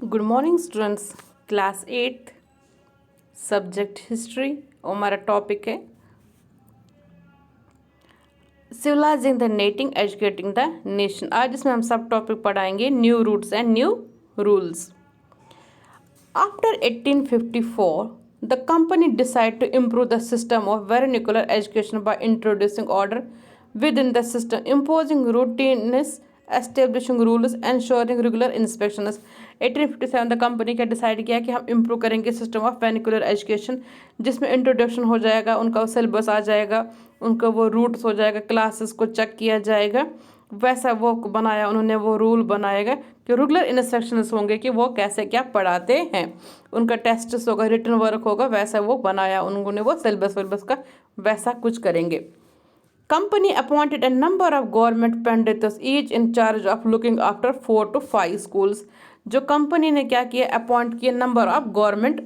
Good morning students. Class 8 subject history और हमारा topic है civilising the native educating the nation. आज इसमें हम सब टॉपिक पढ़ाएंगे new roots and new rules. After 1854 the company decided to improve the system of vernacular education by introducing order within the system, imposing routineness, establishing rules, ensuring regular inspections. 1857 the company का decide किया कि हम improve करेंगे system of vernacular education, जिसमें introduction हो जाएगा, उनका syllabus आ जाएगा, उनका वो रूट्स हो जाएगा, क्लासेस को चेक किया जाएगा। वैसा वो बनाया उन्होंने, वो रूल बनाएगा कि रेगुलर इंस्ट्रक्शंस होंगे कि वो कैसे क्या पढ़ाते हैं, उनका टेस्ट होगा, रिटन वर्क होगा, वैसा वो बनाया उन्होंने, वो सिलेबस का वैसा कुछ करेंगे। Company appointed A number of government pandits each in charge of looking after 4 to 5 schools. जो कंपनी ने क्या किया, अपॉइंट किया नंबर ऑफ गवर्नमेंट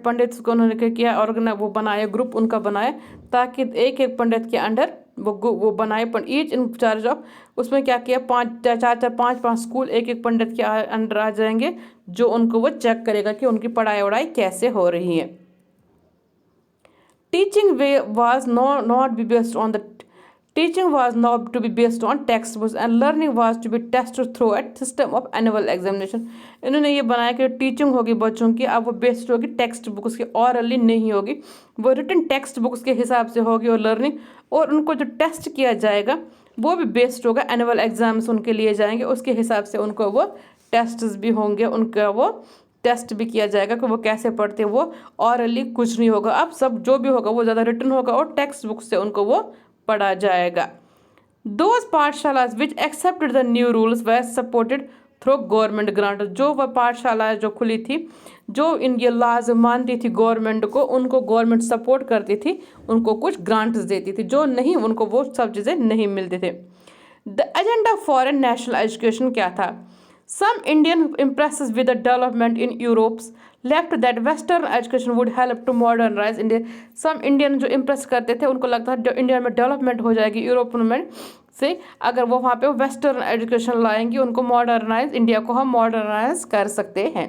पंडित्स को उन्होंने क्या किया, और वो बनाया ग्रुप उनका बनाया, ताकि एक एक पंडित के अंडर वो बनाए ईच इन चार्ज ऑफ, उसमें क्या किया, 5 स्कूल एक एक पंडित के अंडर आ जाएंगे, जो उनको वो चेक करेगा कि उनकी पढ़ाई वढ़ाई कैसे हो रही है। Teaching was not be based on the teaching was not to be based on textbooks and learning was to be tested through a system of annual examination। इन्होंने ये बनाया कि टीचिंग होगी बच्चों की, अब वो बेस्ड होगी टेक्स्ट बुक्स की, ऑरली नहीं होगी, वो रिटन टेक्स्ट बुक्स के हिसाब से होगी और लर्निंग, और उनको जो टेस्ट किया जाएगा वो भी बेस्ड होगा, एनुअल एग्जाम्स उनके लिए जाएंगे, उसके हिसाब से उनको वो टेस्ट भी होंगे, उनका वो टेस्ट भी किया जाएगा कि वो कैसे पढ़ते हैं। वो ऑरली कुछ नहीं होगा, अब सब जो भी होगा वो ज़्यादा रिटन होगा और टेक्स्ट बुक से उनको वो पढ़ा जाएगा। दोज पाठशालाज which accepted the new rules were supported through government grant. जो वह पाठशाला जो खुली थी, जो इनके लॉज मानती थी गवर्नमेंट को, उनको गवर्नमेंट सपोर्ट करती थी, उनको कुछ ग्रांट्स देती थी, जो नहीं उनको वो सब चीज़ें नहीं मिलती थे। The agenda for national education क्या था? Some Indian impresses with the development in Europe's left that Western education would help to modernize India। Some Indian जो impress करते थे, उनको लगता था इंडिया में डेवलपमेंट हो जाएगी यूरोप में से, अगर वो वहाँ पे वेस्टर्न एजुकेशन लाएंगे, उनको मॉडर्नाइज, इंडिया को हम मॉडर्नाइज कर सकते हैं।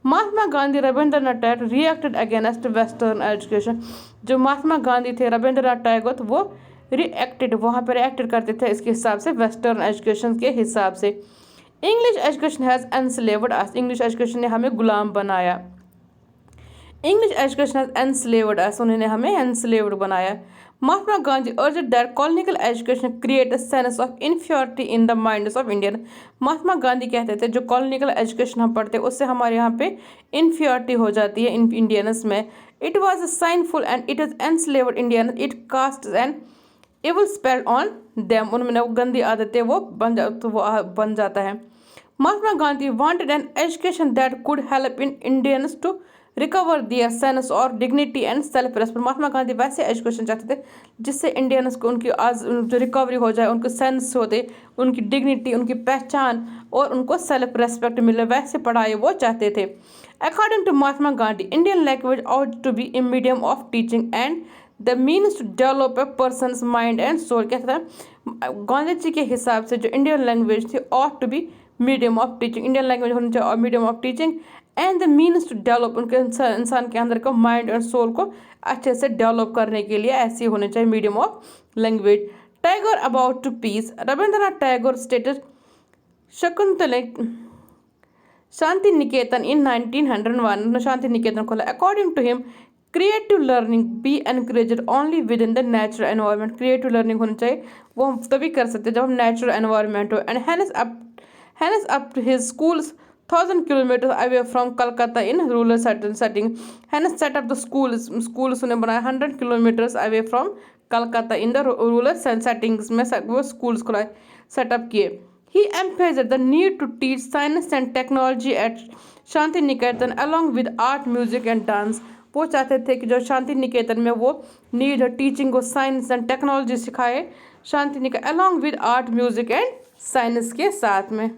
Mahatma Gandhi, Rabindranath Tagore reacted against western education. जो महात्मा गांधी थे, रविंद्रनाथ टैगोर, वो रिएक्टेड, वहाँ पर रिएक्टेड करते थे इसके हिसाब से, वेस्टर्न एजुकेशन के हिसाब से। English education has enslaved us. English education ने हमें गुलाम बनाया। English education has enslaved us, उन्होंने हमें एनस्लेव्ड बनाया। Mahatma Gandhi urged that colonial education create a sense of inferiority in the minds of Indian. Mahatma Gandhi कहते थे जो कॉलोनियल एजुकेशन हम पढ़ते हैं उससे हमारे यहाँ पे इन्फ्योरिटी हो जाती है इंडियंस में। It was a sinful and it is enslaved Indian, it cast an evil spell on them. उनमें वो गंदी आदतें वो बन जाता है। Mahatma Gandhi wanted an education that could help in Indians to recover their sense और dignity and self respect. Mahatma Gandhi वैसे एजुकेशन चाहते थे जिससे इंडियंस को उनकी जो रिकवरी हो जाए, उनको सेंस होते, उनकी डिग्निटी, उनकी पहचान और उनको सेल्फ रेस्पेक्ट मिले, वैसे पढ़ाई वो चाहते थे। According to Mahatma Gandhi, Indian language ought to be a medium of teaching and the means to develop a person's mind and soul. क्या था गांधी जी के हिसाब से, जो इंडियन लैंग्वेज थी ought to be medium of teaching, Indian language होनी चाहिए और medium of teaching, and the means to develop, उनके इंसान के अंदर का माइंड और सोल को अच्छे से डेवलप करने के लिए ऐसी होनी चाहिए medium of language. Tagore about to piece, Rabindranath Tagore stated Shakuntala Shanti Niketan in 1901, Shanti Niketan खोला। According to him creative learning be encouraged only within the natural environment. Creative learning होनी चाहिए, वो हम तभी कर सकते हैं जब हम नेचुरल एनवायरनमेंट हो। And hence up to his schools 1000 kilometers away from Calcutta in rural setting। hence set up the schools उन्हें बनाया 100 kilometers away from Calcutta in the rural settings में वो schools को सेटअप किए। He emphasized the need to teach science and technology at Shanti Niketan along with art, music and dance। वो चाहते थे कि जो शांति निकेतन में वो नीड टीचिंग को साइंस एंड टेक्नोलॉजी सिखाए Shanti Niketan along with art, music and science के साथ में।